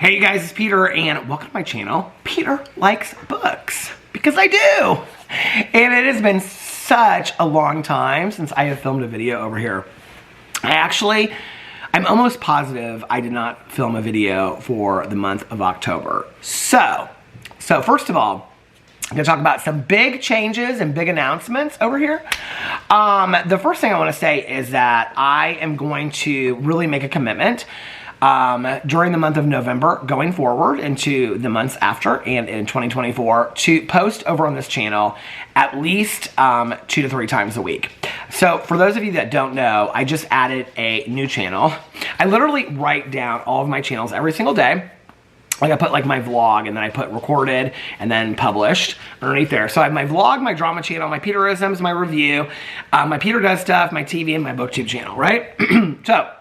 Hey you guys, it's Peter and welcome to my channel. Peter likes books, because I do. And it has been such a long time since I have filmed a video over here. I'm almost positive I did not film a video for the month of October. So first of all, I'm gonna talk about some big changes and big announcements over here. The first thing I wanna say is that I am going to really make a commitment during the month of November going forward into the months after and in 2024 to post over on this channel at least 2 to 3 times a week. So for those of you that don't know, I just added a new channel. I literally write down all of my channels every single day. Like I put like my vlog and then I put recorded and then published underneath there. So I have my vlog, my drama channel, my Peterisms, my review, my Peter Does Stuff, my TV, and my BookTube channel, right? So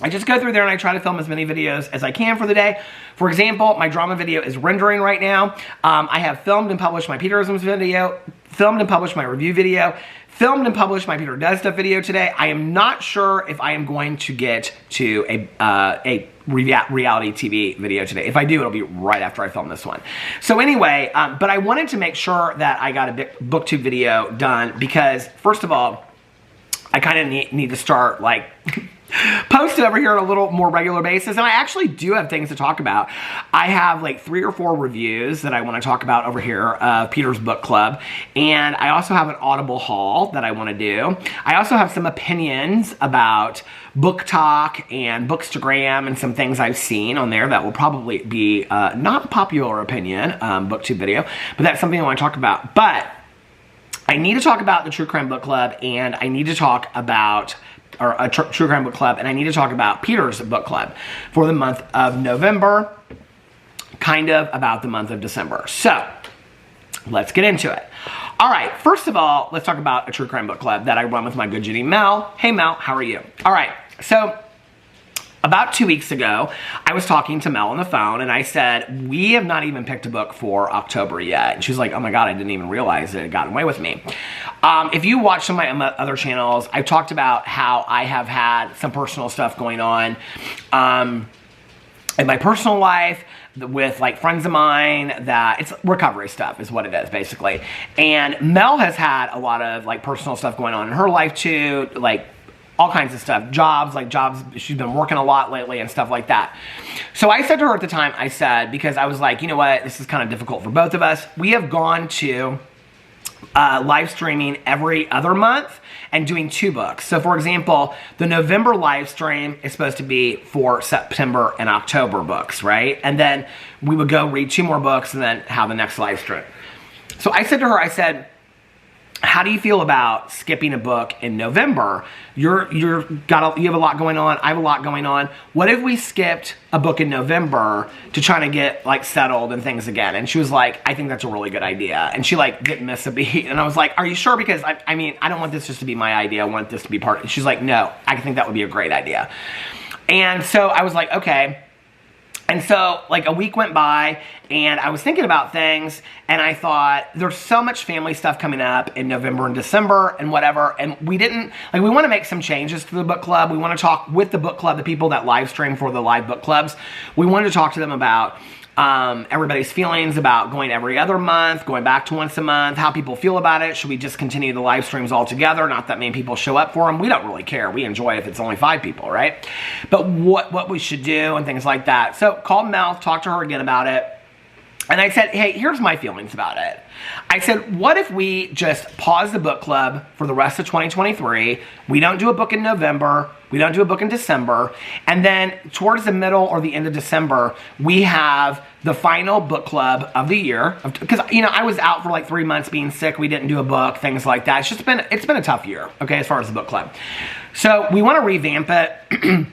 I just go through there and I try to film as many videos as I can for the day. For example, my drama video is rendering right now. I have filmed and published my Peterisms video, filmed and published my review video, filmed and published my Peter Does Stuff video today. I am not sure if I am going to get to a reality TV video today. If I do, it'll be right after I film this one. So anyway, but I wanted to make sure that I got a big BookTube video done because, first of all, I kind of need to start like post it over here on a little more regular basis, and I actually do have things to talk about. I have like 3 or 4 reviews that I want to talk about over here of Peter's Book Club, and I also have an Audible haul that I want to do. I also have some opinions about Book Talk and Bookstagram and some things I've seen on there that will probably be not popular opinion BookTube video, but that's something I want to talk about. But I need to talk about the True Crime Book Club, and I need to talk about a True Crime Book Club, and I need to talk about Peter's Book Club for the month of November, kind of about the month of December. So, let's get into it. All right, first of all, let's talk about a True Crime Book Club that I run with my good Judy Mel. Hey Mel, how are you? All right, so about 2 weeks ago, I was talking to Mel on the phone, and I said, we have not even picked a book for October yet. And she was like, oh my God, I didn't even realize it had gotten away with me. If you watch some of my other channels, I've talked about how I have had some personal stuff going on in my personal life with like friends of mine that it's recovery stuff is what it is basically. And Mel has had a lot of like personal stuff going on in her life too, like all kinds of stuff, jobs, she's been working a lot lately and stuff like that. So I said to her at the time, I said, because I was like, you know what, this is kind of difficult for both of us. We have gone to live streaming every other month and doing 2 books. So for example, the November live stream is supposed to be for September and October books, right? And then we would go read 2 more books and then have the next live stream. So I said to her, I said, how do you feel about skipping a book in November? You have a lot going on. I have a lot going on. What if we skipped a book in November to try to get like settled and things again? And she was like, I think that's a really good idea. And she like didn't miss a beat. And I was like, are you sure? Because I mean, I don't want this just to be my idea. I want this to be part. She's like, no, I think that would be a great idea. And so I was like, okay. And so, like, a week went by, and I was thinking about things, and I thought, there's so much family stuff coming up in November and December and whatever, and we want to make some changes to the book club. We want to talk with the book club, the people that live stream for the live book clubs. We wanted to talk to them about everybody's feelings about going every other month, going back to once a month, how people feel about it. Should we just continue the live streams altogether? Not that many people show up for them. We don't really care. We enjoy it if it's only 5 people, right? But what we should do and things like that. So called Mel, talked to her again about it. And I said, hey, here's my feelings about it. I said, what if we just pause the book club for the rest of 2023? We don't do a book in November. We don't do a book in December. And then towards the middle or the end of December, we have the final book club of the year. Because, you know, I was out for like 3 months being sick. We didn't do a book, things like that. It's been a tough year, okay, as far as the book club. So we want to revamp it.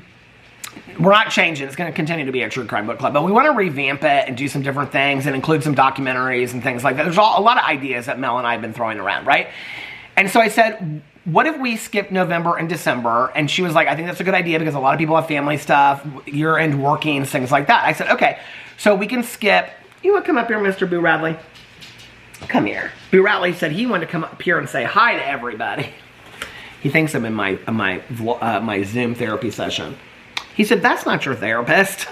We're not changing. It's going to continue to be a True Crime Book Club, but we want to revamp it and do some different things and include some documentaries and things like that. There's a lot of ideas that Mel and I have been throwing around, right? And so I said, what if we skip November and December? And she was like, I think that's a good idea because a lot of people have family stuff, year-end working, things like that. I said, okay, so we can skip. You want to come up here, Mr. Boo Radley? Come here. Boo Radley said he wanted to come up here and say hi to everybody. He thinks I'm in my Zoom therapy session. He said, that's not your therapist.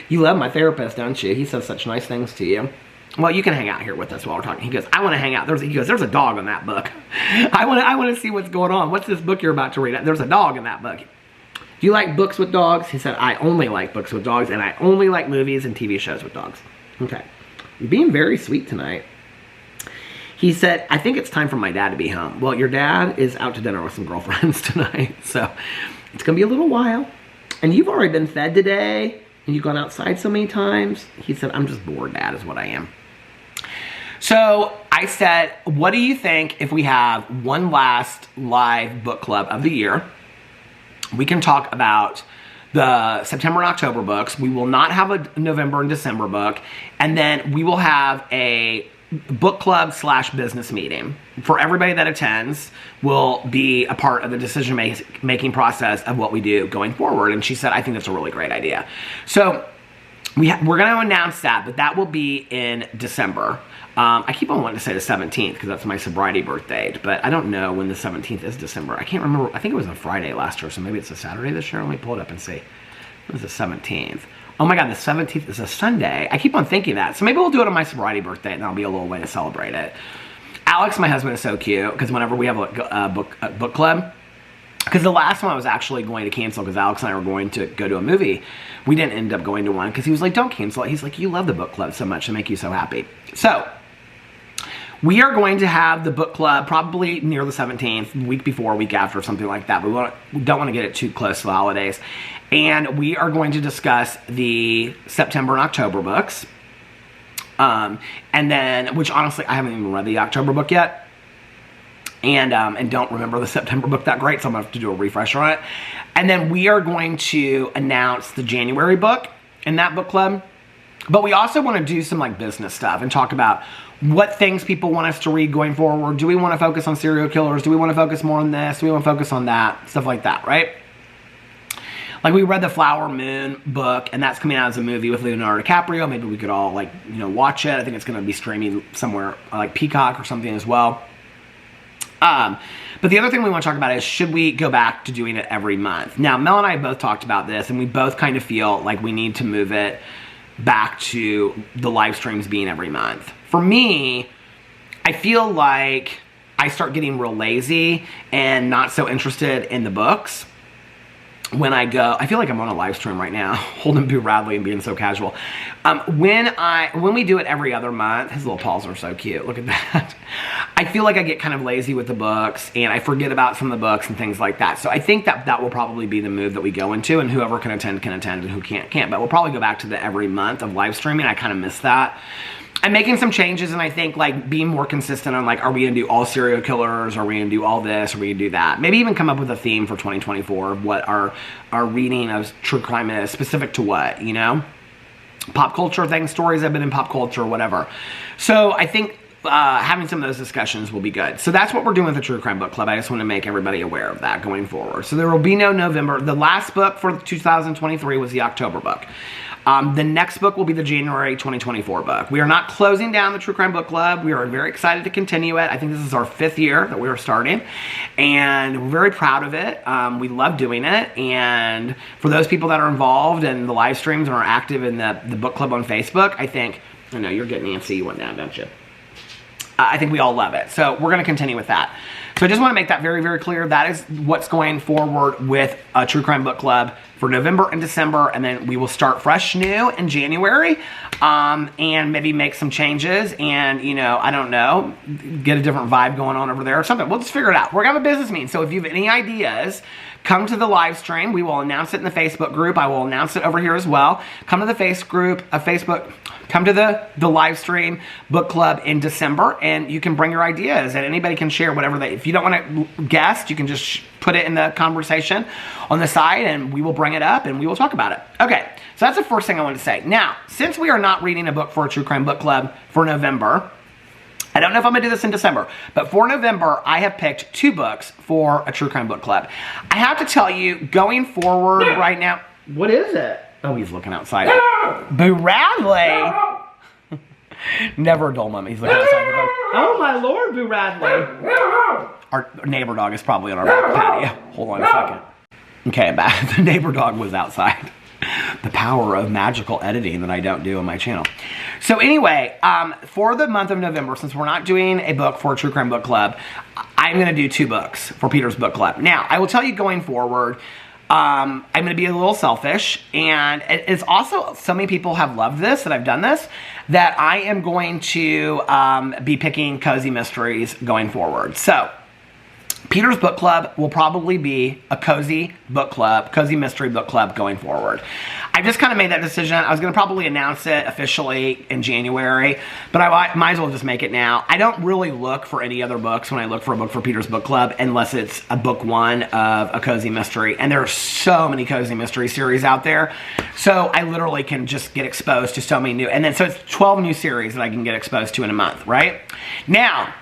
You love my therapist, don't you? He says such nice things to you. Well, you can hang out here with us while we're talking. He goes, I want to hang out. He goes, there's a dog on that book. I want to see what's going on. What's this book you're about to read? There's a dog in that book. Do you like books with dogs? He said, I only like books with dogs, and I only like movies and TV shows with dogs. Okay. You're being very sweet tonight. He said, I think it's time for my dad to be home. Well, your dad is out to dinner with some girlfriends tonight, so it's going to be a little while. And you've already been fed today, and you've gone outside so many times. He said, I'm just bored, Dad, is what I am. So I said, what do you think if we have one last live book club of the year? We can talk about the September and October books. We will not have a November and December book. And then we will have a book club / business meeting. For everybody that attends will be a part of the decision-making process of what we do going forward. And she said, I think that's a really great idea. So we're going to announce that, but that will be in December. I keep on wanting to say the 17th because that's my sobriety birth date, but I don't know when the 17th is December. I can't remember. I think it was a Friday last year, so maybe it's a Saturday this year. Let me pull it up and see. It was the 17th. Oh my God, the 17th is a Sunday. I keep on thinking that. So maybe we'll do it on my sobriety birthday, and that'll be a little way to celebrate it. Alex, my husband, is so cute because whenever we have a book club, because the last one I was actually going to cancel because Alex and I were going to go to a movie. We didn't end up going to one because he was like, don't cancel it. He's like, you love the book club so much to make you so happy. So we are going to have the book club probably near the 17th, week before, week after, something like that. But we don't want to get it too close to the holidays. And we are going to discuss the September and October books. And then, which honestly, I haven't even read the October book yet. And don't remember the September book that great, so I'm going to have to do a refresher on it. And then we are going to announce the January book in that book club. But we also want to do some like business stuff and talk about what things people want us to read going forward. Do we want to focus on serial killers? Do we want to focus more on this? Do we want to focus on that? Stuff like that, right? Like we read the Flower Moon book, and that's coming out as a movie with Leonardo DiCaprio. Maybe we could all like, watch it. I think it's going to be streaming somewhere like Peacock or something as well. But the other thing we want to talk about is, should we go back to doing it every month? Now, Mel and I both talked about this, and we both kind of feel like we need to move it back to the live streams being every month. For me, I feel like I start getting real lazy and not so interested in the books when I go. I feel like I'm on a live stream right now, holding Boo Radley and being so casual. When we do it every other month, his little paws are so cute. Look at that. I feel like I get kind of lazy with the books, and I forget about some of the books and things like that. So I think that will probably be the move that we go into, and whoever can attend, and who can't. But we'll probably go back to the every month of live streaming. I kind of miss that. I'm making some changes, and I think like being more consistent on like, are we gonna do all serial killers? Are we gonna do all this? Are we gonna do that? Maybe even come up with a theme for 2024 of what our reading of true crime is, specific to what, pop culture things, stories that have been in pop culture, whatever. So I think having some of those discussions will be good. So that's what we're doing with the True Crime Book Club. I just want to make everybody aware of that going forward. So there will be no November. The last book for 2023 was the October book. The next book will be the January 2024 book. We are not closing down the True Crime Book Club. We are very excited to continue it. I think this is our 5th year that we are starting, and we're very proud of it. We love doing it, and for those people that are involved in the live streams and are active in the book club on Facebook, I know you're getting antsy, you went down, don't you? I think we all love it. So we're going to continue with that. So I just want to make that very, very clear. That is what's going forward with a True Crime Book Club for November and December. And then we will start fresh new in January and maybe make some changes and, I don't know, get a different vibe going on over there or something. We'll just figure it out. We're going to have a business meeting. So if you have any ideas, come to the live stream. We will announce it in the Facebook group. I will announce it over here as well. Come to the come to the live stream book club in December, and you can bring your ideas, and anybody can share whatever if you don't want to guest, you can just put it in the conversation on the side, and we will bring it up, and we will talk about it. Okay, so that's the first thing I wanted to say. Now, since we are not reading a book for a True Crime Book Club for November, I don't know if I'm going to do this in December, but for November, I have picked 2 books for a True Crime Book Club. I have to tell you, going forward right now, what is it? Oh, he's looking outside. No! Boo Radley! No! Never a dull moment. He's looking outside the door. Oh, my Lord, Boo Radley. No! Our neighbor dog is probably on our back patio. Hold on a second. Okay, I'm back. The neighbor dog was outside. The power of magical editing that I don't do on my channel. So anyway, for the month of November, since we're not doing a book for True Crime Book Club, I'm going to do 2 books for Peter's Book Club. Now, I will tell you going forward, I'm going to be a little selfish, and it's also, so many people have loved this, that I've done this, that I am going to be picking cozy mysteries going forward. So, Peter's Book Club will probably be a cozy book club, cozy mystery book club going forward. I just kind of made that decision. I was going to probably announce it officially in January, but I might as well just make it now. I don't really look for any other books when I look for a book for Peter's Book Club unless it's a book 1 of a cozy mystery. And there are so many cozy mystery series out there. So I literally can just get exposed to so many new, and then so it's 12 new series that I can get exposed to in a month, right? Now,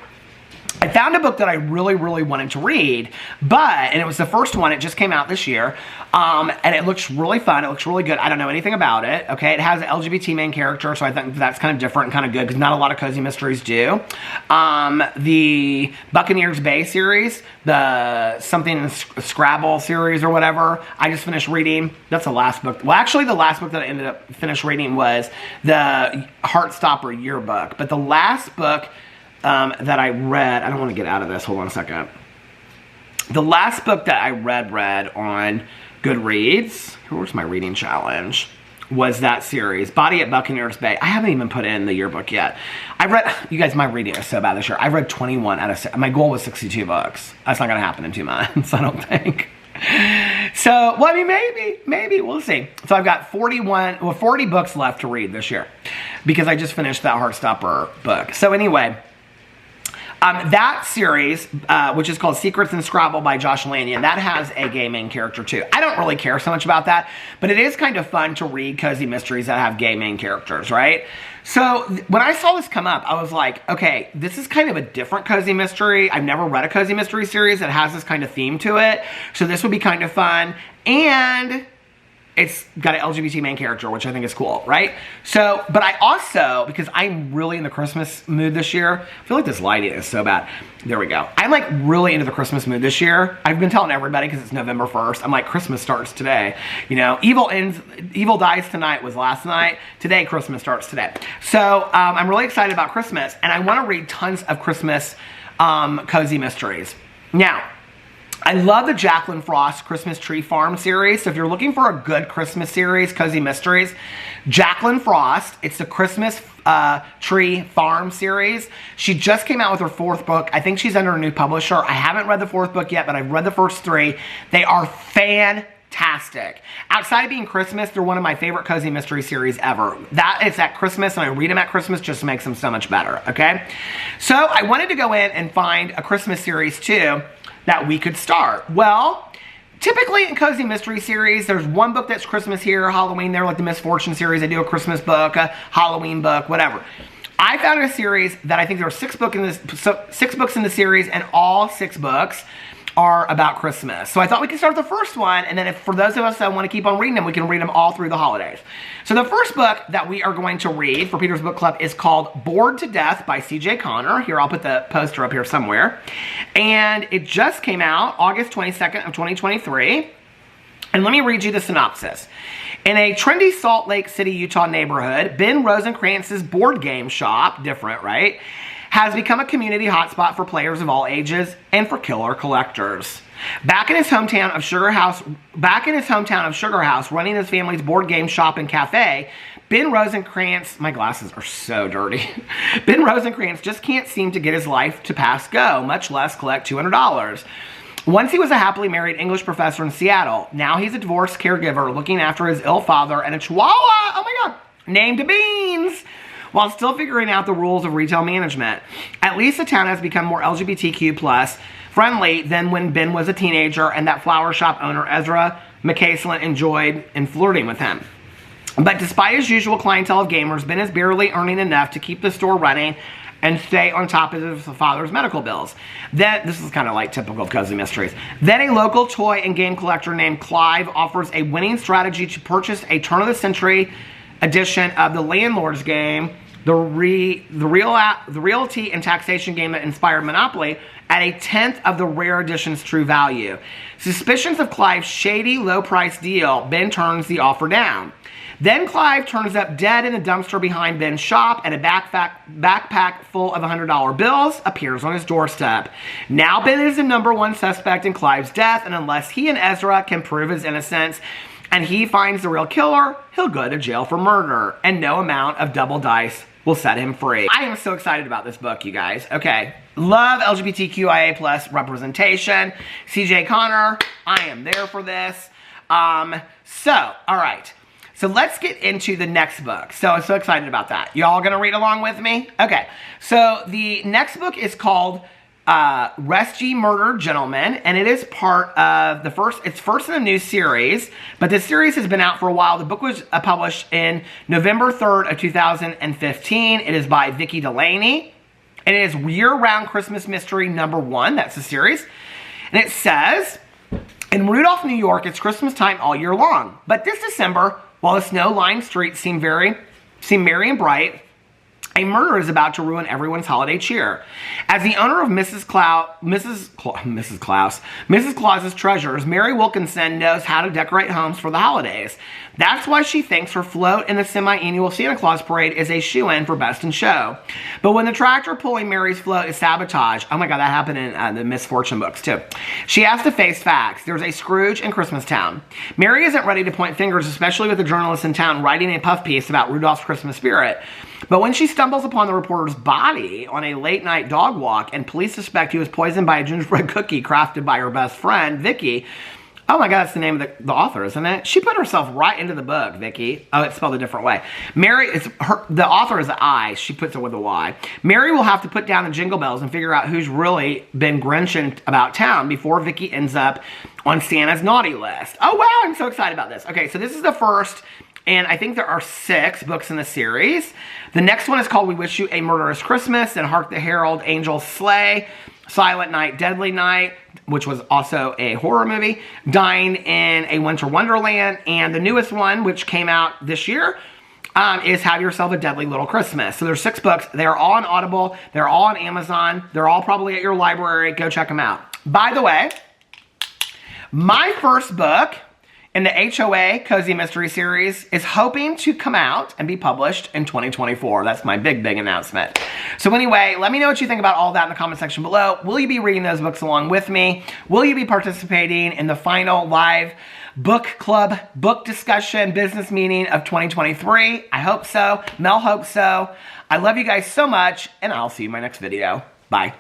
I found a book that I really, really wanted to read, and it was the first one. It just came out this year, and it looks really fun. It looks really good. I don't know anything about it, okay? It has an LGBT main character, so I think that's kind of different and kind of good, because not a lot of cozy mysteries do. The Buccaneers Bay series, the something Scrabble series or whatever, I just finished reading. That's the last book. Well, actually, the last book that I ended up finished reading was the Heartstopper yearbook, but the last book that I read, I don't want to get out of this, hold on a second. The last book that I read on Goodreads, where's my reading challenge, was that series, Body at Buccaneers Bay. I haven't even put in the yearbook yet. You guys, my reading is so bad this year. I read 21 out of, my goal was 62 books. That's not going to happen in 2 months, I don't think. So, well, I mean, maybe, we'll see. So I've got 40 books left to read this year, because I just finished that Heartstopper book. So anyway, that series, which is called Secrets in Scrabble by Josh Lanyon, that has a gay main character too. I don't really care so much about that, but it is kind of fun to read cozy mysteries that have gay main characters, right? So when I saw this come up, I was like, okay, this is kind of a different cozy mystery. I've never read a cozy mystery series that has this kind of theme to it, so this would be kind of fun, and it's got an LGBT main character, which I think is cool, right? So, but I also, because I'm really in the Christmas mood this year, I feel like this lighting is so bad. There we go. I'm like really into the Christmas mood this year. I've been telling everybody, because it's November 1st, I'm like, Christmas starts today. You know, Evil Dies Tonight was last night. Today, Christmas starts today. So, I'm really excited about Christmas, and I want to read tons of Christmas cozy mysteries. Now, I love the Jacqueline Frost Christmas Tree Farm series. So if you're looking for a good Christmas series, cozy mysteries, Jacqueline Frost, it's the Christmas Tree Farm series. She just came out with her 4th book. I think she's under a new publisher. I haven't read the 4th book yet, but I've read the first 3. They are fantastic. Outside of being Christmas, they're one of my favorite cozy mystery series ever. That is at Christmas, and I read them at Christmas just makes them so much better, okay? So I wanted to go in and find a Christmas series too that we could start. Well, typically in cozy mystery series, there's one book that's Christmas here, Halloween there, like the Misfortune series. They do a Christmas book, a Halloween book, whatever. I found a series that I think there are 6 books in the series, and all 6 books are about Christmas. So I thought we could start the first one, and then for those of us that want to keep on reading them, we can read them all through the holidays. So the first book that we are going to read for Peter's Book Club is called Bored to Death by C.J. Connor. Here, I'll put the poster up here somewhere. And it just came out August 22nd of 2023. And let me read you the synopsis. In a trendy Salt Lake City, Utah neighborhood, Ben Rosencrantz's board game shop, different, right, has become a community hotspot for players of all ages and for killer collectors. Back in his hometown of Sugar House, running his family's board game shop and cafe, Ben Rosencrantz, my glasses are so dirty. Ben Rosencrantz just can't seem to get his life to pass go, much less collect $200. Once he was a happily married English professor in Seattle. Now he's a divorced caregiver looking after his ill father and a chihuahua, oh my God, named Beans, while still figuring out the rules of retail management. At least the town has become more LGBTQ plus friendly than when Ben was a teenager and that flower shop owner Ezra McCaslin enjoyed in flirting with him. But despite his usual clientele of gamers, Ben is barely earning enough to keep the store running and stay on top of his father's medical bills. Then, this is kind of like typical of cozy mysteries. Then a local toy and game collector named Clive offers a winning strategy to purchase a turn-of-the-century edition of the Landlord's game, the realty and taxation game that inspired Monopoly, at 1/10 of the rare edition's true value. Suspicions of Clive's shady, low-price deal, Ben turns the offer down. Then Clive turns up dead in a dumpster behind Ben's shop, and a backpack full of $100 bills appears on his doorstep. Now Ben is the #1 suspect in Clive's death, and unless he and Ezra can prove his innocence and he finds the real killer, he'll go to jail for murder, and no amount of double dice will set him free. I am so excited about this book, you guys. Okay. Love LGBTQIA plus representation. CJ Connor, I am there for this. All right. So let's get into the next book. So I'm so excited about that. Y'all gonna read along with me? Okay. So the next book is called Rest Ye Murdered Gentlemen, and it is part of it's first in a new series, but the series has been out for a while. The book was published in November 3rd of 2015. It is by Vicki Delany. It is Year-Round Christmas Mystery #1. That's the series. And it says, in Rudolph, New York, it's Christmas time all year long. But this December, while the snow-lined streets seem merry and bright, a murder is about to ruin everyone's holiday cheer. As the owner of Mrs. Claus's treasures, Mary Wilkinson knows how to decorate homes for the holidays. That's why she thinks her float in the semi-annual Santa Claus parade is a shoe-in for Best in Show. But when the tractor pulling Mary's float is sabotaged, oh my god, that happened in the Miss Fortune books too. She has to face facts. There's a Scrooge in Christmastown. Mary isn't ready to point fingers, especially with the journalist in town writing a puff piece about Rudolph's Christmas spirit. But when she stumbles upon the reporter's body on a late-night dog walk and police suspect he was poisoned by a gingerbread cookie crafted by her best friend, Vicki, oh my god, that's the name of the author, isn't it? She put herself right into the book, Vicki. Oh, it's spelled a different way. The author is an I. She puts it with a Y. Mary will have to put down the jingle bells and figure out who's really been grinching about town before Vicki ends up on Santa's naughty list. Oh wow, I'm so excited about this. Okay, so this is the first, and I think there are 6 books in the series. The next one is called We Wish You a Murderous Christmas and Hark the Herald Angels Slay, Silent Night, Deadly Night, which was also a horror movie, Dying in a Winter Wonderland, and the newest one, which came out this year, is Have Yourself a Deadly Little Christmas. So there's 6 books. They're all on Audible. They're all on Amazon. They're all probably at your library. Go check them out. By the way, my first book in the HOA Cozy Mystery Series is hoping to come out and be published in 2024. That's my big announcement. So anyway, let me know what you think about all that in the comment section below. Will you be reading those books along with me? Will you be participating in the final live book club, book discussion, business meeting of 2023? I hope so. Mel hopes so. I love you guys so much, and I'll see you in my next video. Bye.